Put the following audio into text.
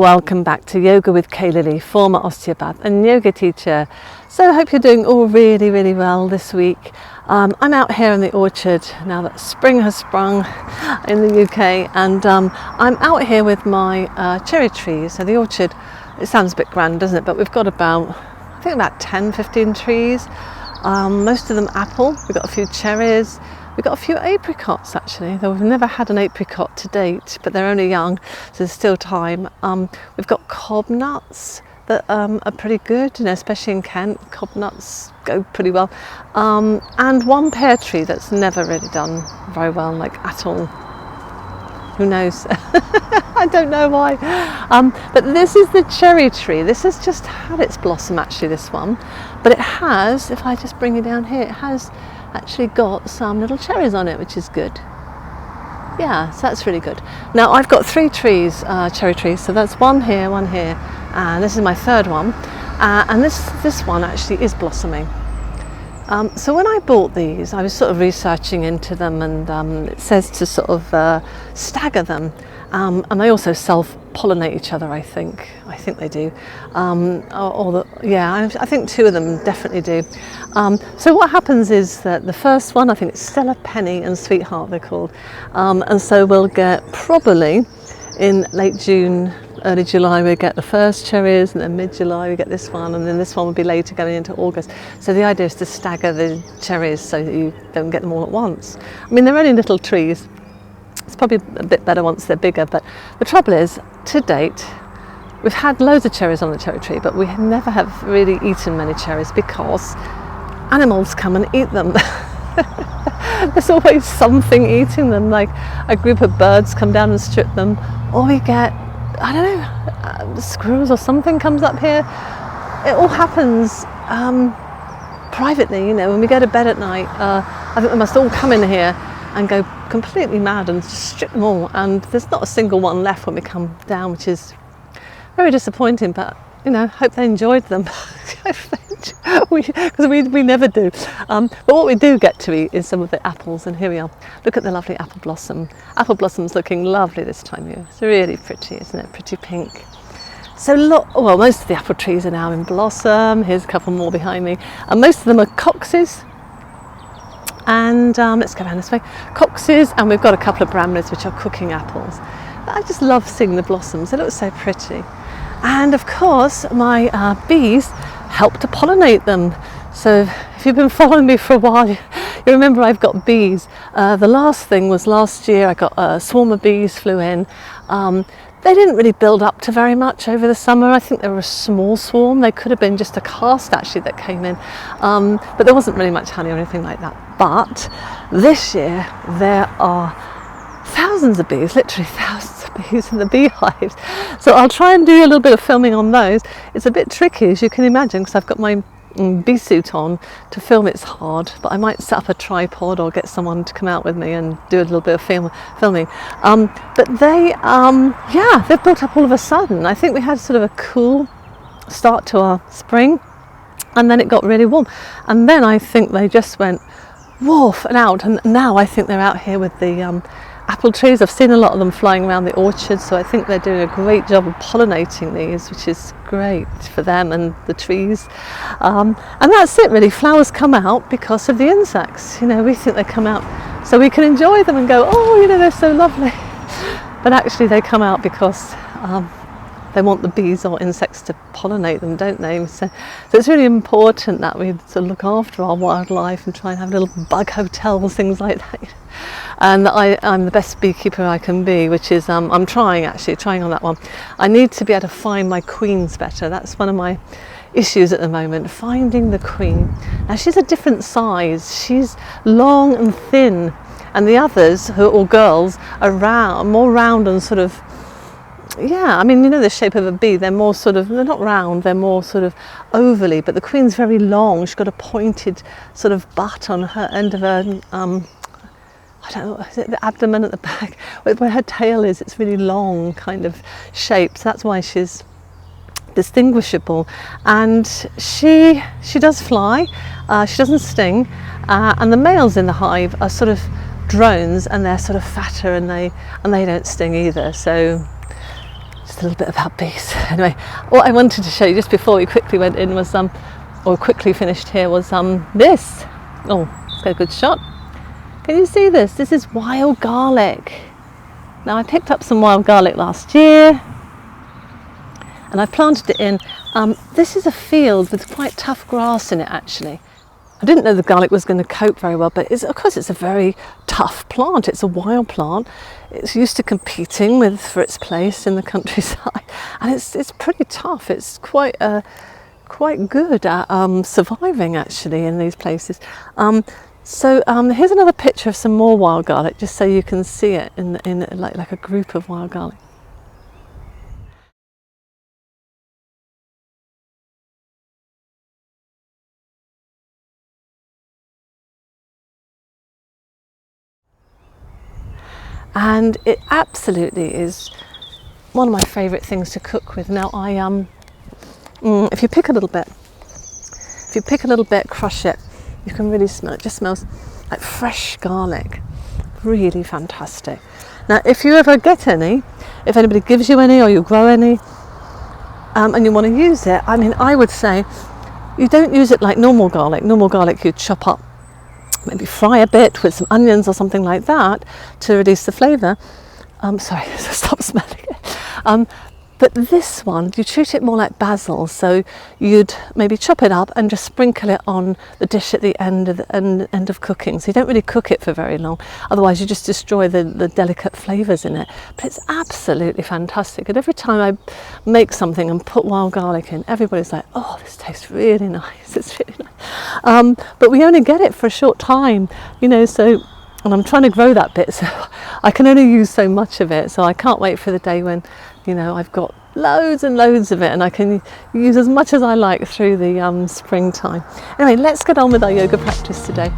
Welcome back to Yoga with Lilley, former osteopath and yoga teacher. So I hope you're doing all really well this week. I'm out here in the orchard now that spring has sprung in the UK, and I'm out here with my cherry trees. So the orchard, it sounds a bit grand, doesn't it? But we've got about 10-15 trees. Most of them apple. We've got a few cherries. We've got a few apricots actually, though we've never had an apricot to date, but they're only young, so there's still time. We've got cob nuts that are pretty good, especially in Kent. Cob nuts go pretty well. And one pear tree that's never really done very well, like at all. Who knows? I don't know why. But this is the cherry tree. This has just had its blossom actually, this one. But it has, if I just bring it down here, it has actually got some little cherries on it, which is good. Yeah, so that's really good. Now I've got 3 trees, cherry trees, so that's one here, and this is my third one, and this one actually is blossoming. So when I bought these, I was sort of researching into them, and it says to sort of stagger them, and they also self-pollinate each other. I think they do. I think 2 of them definitely do. So what happens is that the first one, I think it's Stella, Penny and Sweetheart they're called, and so we'll get probably in late June, early July we get the first cherries, and then mid-July we get this one, and then this one will be later going into August. So the idea is to stagger the cherries so that you don't get them all at once. I mean, they're only little trees. It's probably a bit better once they're bigger, but the trouble is, to date, we've had loads of cherries on the cherry tree, but we never have really eaten many cherries because animals come and eat them. There's always something eating them, like a group of birds come down and strip them, or we get, I don't know, squirrels or something comes up here. It all happens privately, when we go to bed at night. I think they must all come in here and go completely mad and strip them all, and there's not a single one left when we come down, which is very disappointing, but hope they enjoyed them. Because we never do. But what we do get to eat is some of the apples, and here we are. Look at the lovely apple blossom. Apple blossom's looking lovely this time of year. It's really pretty, isn't it? Pretty pink. So most of the apple trees are now in blossom. Here's a couple more behind me, and most of them are coxes. And let's go around this way. Coxes, and we've got a couple of bramleys which are cooking apples. I just love seeing the blossoms. They look so pretty. And of course my bees help to pollinate them. So if you've been following me for a while, you remember I've got bees. The last thing was last year I got a swarm of bees flew in. They didn't really build up to very much over the summer. I think they were a small swarm. They could have been just a cast actually that came in, but there wasn't really much honey or anything like that. But this year there are thousands of bees, literally thousands of bees in the beehives. So I'll try and do a little bit of filming on those. It's a bit tricky, as you can imagine, because I've got my bee suit on. To film it's hard, but I might set up a tripod or get someone to come out with me and do a little bit of filming. But they've built up all of a sudden. I think we had sort of a cool start to our spring, and then it got really warm, and then I think they just went woof and out, and now I think they're out here with the apple trees. I've seen a lot of them flying around the orchard, so I think they're doing a great job of pollinating these, which is great for them and the trees. And that's it really. Flowers come out because of the insects. We think they come out so we can enjoy them and go, oh, they're so lovely. But actually they come out because they want the bees or insects to pollinate them, don't they? So it's really important that we sort of look after our wildlife and try and have little bug hotels, things like that. And I'm the best beekeeper I can be, which is I'm trying on that one. I need to be able to find my queens better. That's one of my issues at the moment, finding the queen. Now she's a different size. She's long and thin, and the others, who are all girls, are more round and sort of, the shape of a bee. They're more sort of, they're not round, they're more sort of ovally, but the queen's very long. She's got a pointed sort of butt on her end of her, I don't know, is it the abdomen at the back? Where her tail is, it's really long kind of shape. So that's why she's distinguishable. And she does fly, she doesn't sting, and the males in the hive are sort of drones, and they're sort of fatter, and they don't sting either. So just a little bit about bees. Anyway, what I wanted to show you just before we quickly went in was, or quickly finished here, was this. Oh, let's get a good shot. Can you see this? This is wild garlic. Now I picked up some wild garlic last year and I planted it in. This is a field with quite tough grass in it actually. I didn't know the garlic was going to cope very well, but of course it's a very tough plant. It's a wild plant. It's used to competing for its place in the countryside, and it's pretty tough. It's quite good at surviving actually in these places. So here's another picture of some more wild garlic, just so you can see it in like a group of wild garlic. And it absolutely is one of my favourite things to cook with. Now if you pick a little bit, crush it, you can really smell it. It just smells like fresh garlic. Really fantastic. Now if you ever get any, if anybody gives you any or you grow any and you want to use it, I mean, I would say you don't use it like normal garlic. Normal garlic you chop up, maybe fry a bit with some onions or something like that to release the flavour. Sorry, stop smelling it. But this one, you treat it more like basil, so you'd maybe chop it up and just sprinkle it on the dish at the end of cooking. So you don't really cook it for very long, otherwise you just destroy the delicate flavours in it. But it's absolutely fantastic, and every time I make something and put wild garlic in, everybody's like, oh, this tastes really nice, it's really nice. But we only get it for a short time, you know, so, and I'm trying to grow that bit, so I can only use so much of it, so I can't wait for the day when, you know, I've got loads and loads of it and I can use as much as I like through the springtime. Anyway, let's get on with our yoga practice today.